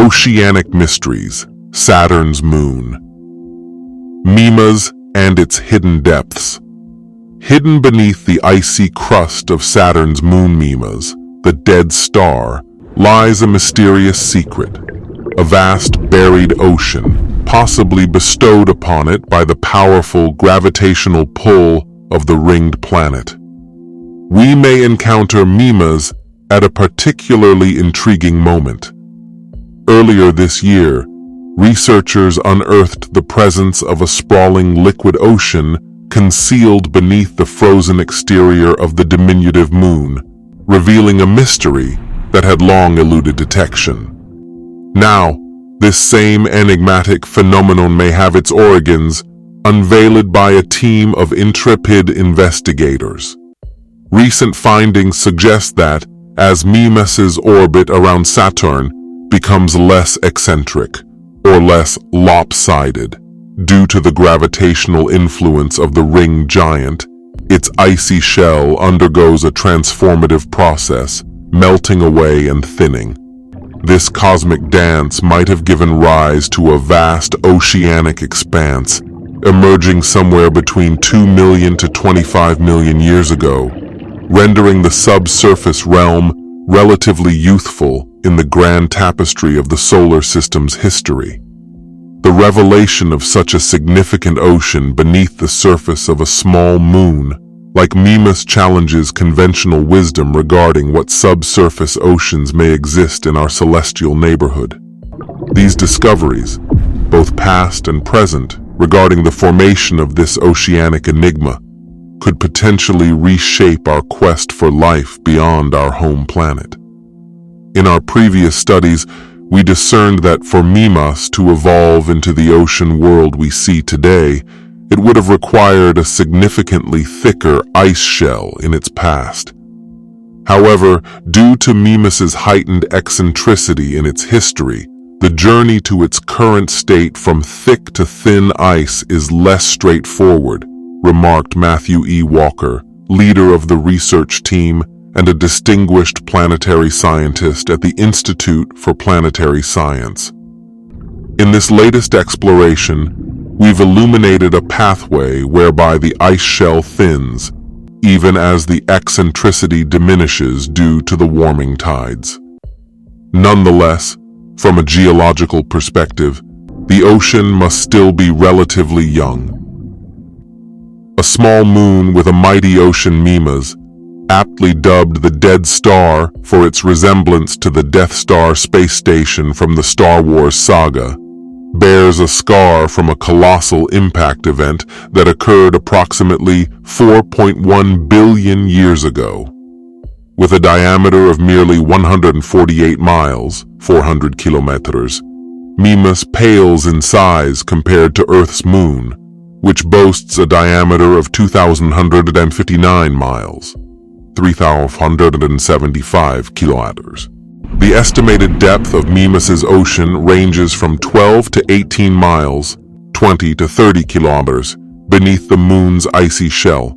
Oceanic Mysteries, Saturn's Moon. Mimas and its hidden depths. Hidden beneath the icy crust of Saturn's moon Mimas, the dead star, lies a mysterious secret, a vast buried ocean, possibly bestowed upon it by the powerful gravitational pull of the ringed planet. We may encounter Mimas at a particularly intriguing moment. Earlier this year, researchers unearthed the presence of a sprawling liquid ocean concealed beneath the frozen exterior of the diminutive moon, revealing a mystery that had long eluded detection. Now, this same enigmatic phenomenon may have its origins unveiled by a team of intrepid investigators. Recent findings suggest that, as Mimas's orbit around Saturn becomes less eccentric or less lopsided due to the gravitational influence of the ring giant, its icy shell undergoes a transformative process, melting away and thinning. This cosmic dance might have given rise to a vast oceanic expanse, emerging somewhere between 2 million to 25 million years ago, rendering the subsurface realm relatively youthful in the grand tapestry of the solar system's history. The revelation of such a significant ocean beneath the surface of a small moon, like Mimas, challenges conventional wisdom regarding what subsurface oceans may exist in our celestial neighborhood. These discoveries, both past and present, regarding the formation of this oceanic enigma, could potentially reshape our quest for life beyond our home planet. In our previous studies, we discerned that for Mimas to evolve into the ocean world we see today, it would have required a significantly thicker ice shell in its past. However, due to Mimas's heightened eccentricity in its history, the journey to its current state from thick to thin ice is less straightforward, remarked Matthew E. Walker, leader of the research team and a distinguished planetary scientist at the Institute for Planetary Science. In this latest exploration, we've illuminated a pathway whereby the ice shell thins, even as the eccentricity diminishes due to the warming tides. Nonetheless, from a geological perspective, the ocean must still be relatively young. A small moon with a mighty ocean Mimas, aptly dubbed the Dead Star for its resemblance to the Death Star space station from the Star Wars saga, bears a scar from a colossal impact event that occurred approximately 4.1 billion years ago. With a diameter of merely 148 miles, 400 kilometers, Mimas pales in size compared to Earth's moon, which boasts a diameter of 2,159 miles, 3,575 kilometers. The estimated depth of Mimas's ocean ranges from 12 to 18 miles, 20 to 30 kilometers, beneath the moon's icy shell.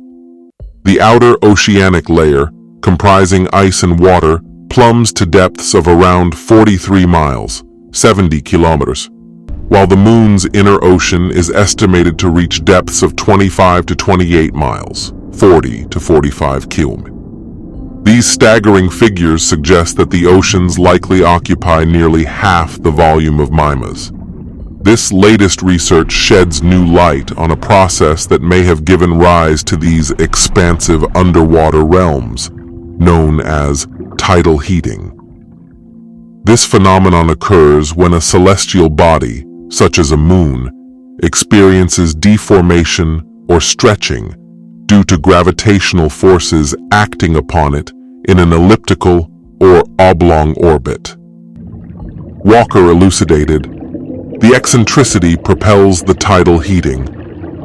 The outer oceanic layer, comprising ice and water, plumbs to depths of around 43 miles, 70 kilometers, while the moon's inner ocean is estimated to reach depths of 25 to 28 miles, 40 to 45 kilometers. These staggering figures suggest that the oceans likely occupy nearly half the volume of Mimas. This latest research sheds new light on a process that may have given rise to these expansive underwater realms, known as tidal heating. This phenomenon occurs when a celestial body, such as a moon, experiences deformation or stretching due to gravitational forces acting upon it in an elliptical or oblong orbit. Walker elucidated, the eccentricity propels the tidal heating.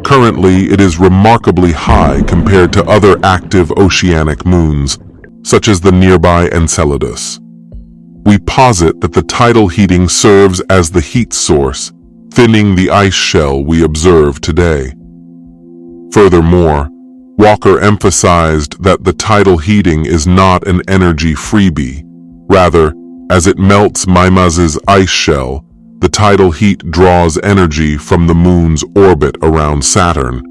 Currently, it is remarkably high compared to other active oceanic moons, such as the nearby Enceladus. We posit that the tidal heating serves as the heat source, thinning the ice shell we observe today. Furthermore, Walker emphasized that the tidal heating is not an energy freebie, rather As it melts Mimas's ice shell, the tidal heat draws energy from the moon's orbit around Saturn.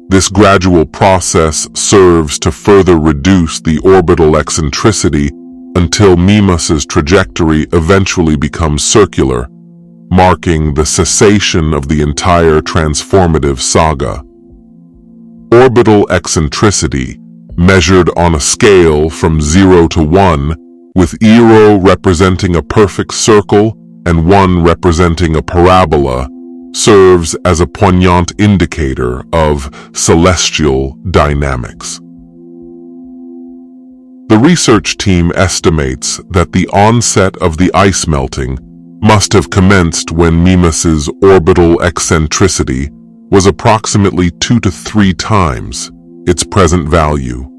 This gradual process serves to further reduce the orbital eccentricity until Mimas's trajectory eventually becomes circular, marking the cessation of the entire transformative saga. Orbital eccentricity, measured on a scale from 0 to 1, with 0 representing a perfect circle and 1 representing a parabola, serves as a poignant indicator of celestial dynamics. The research team estimates that the onset of the ice melting must have commenced when Mimas's orbital eccentricity was approximately 2 to 3 times its present value.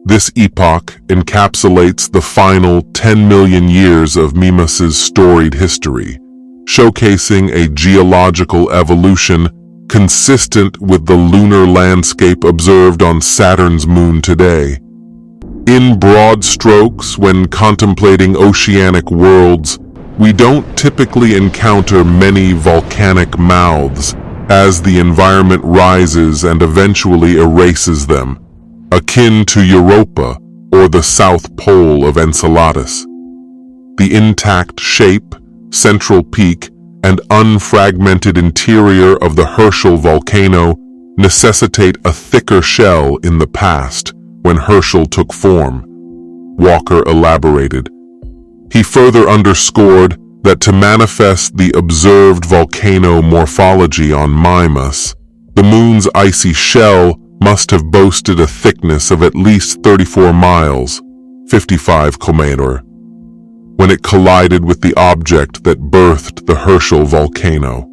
This epoch encapsulates the final 10 million years of Mimas's storied history, showcasing a geological evolution consistent with the lunar landscape observed on Saturn's moon today. In broad strokes, when contemplating oceanic worlds, we don't typically encounter many volcanic mouths as the environment rises and eventually erases them, akin to Europa or the South Pole of Enceladus. The intact shape, central peak, and unfragmented interior of the Herschel volcano necessitate a thicker shell in the past when Herschel took form, Walker elaborated. He further underscored that to manifest the observed volcano morphology on Mimas, the moon's icy shell must have boasted a thickness of at least 34 miles, 55 km, when it collided with the object that birthed the Herschel volcano.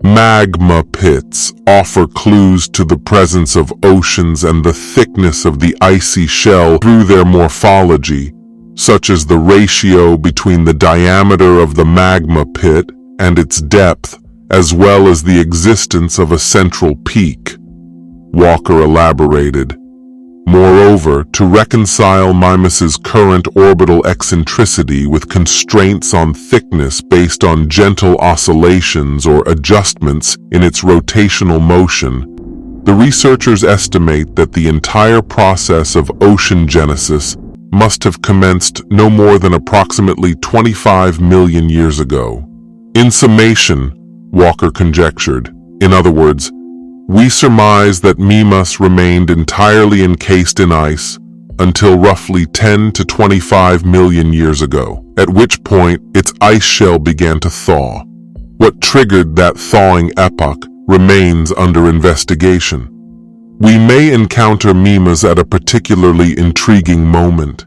Magma pits offer clues to the presence of oceans and the thickness of the icy shell through their morphology, such as the ratio between the diameter of the magma pit and its depth, as well as the existence of a central peak, Walker elaborated. Moreover, to reconcile Mimas's current orbital eccentricity with constraints on thickness based on gentle oscillations or adjustments in its rotational motion, the researchers estimate that the entire process of ocean genesis must have commenced no more than approximately 25 million years ago. In summation, Walker conjectured, in other words, we surmise that Mimas remained entirely encased in ice until roughly 10 to 25 million years ago, at which point its ice shell began to thaw. What triggered that thawing epoch remains under investigation. We may encounter Mimas at a particularly intriguing moment.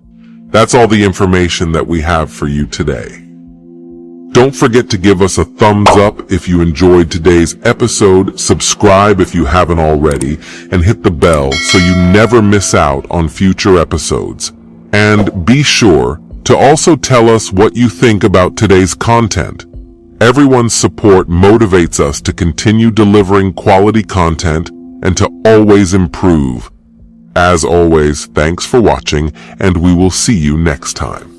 That's all the information that we have for you today. Don't forget to give us a thumbs up if you enjoyed today's episode, subscribe if you haven't already, and hit the bell so you never miss out on future episodes. And be sure to also tell us what you think about today's content. Everyone's support motivates us to continue delivering quality content and to always improve. As always, thanks for watching, and we will see you next time.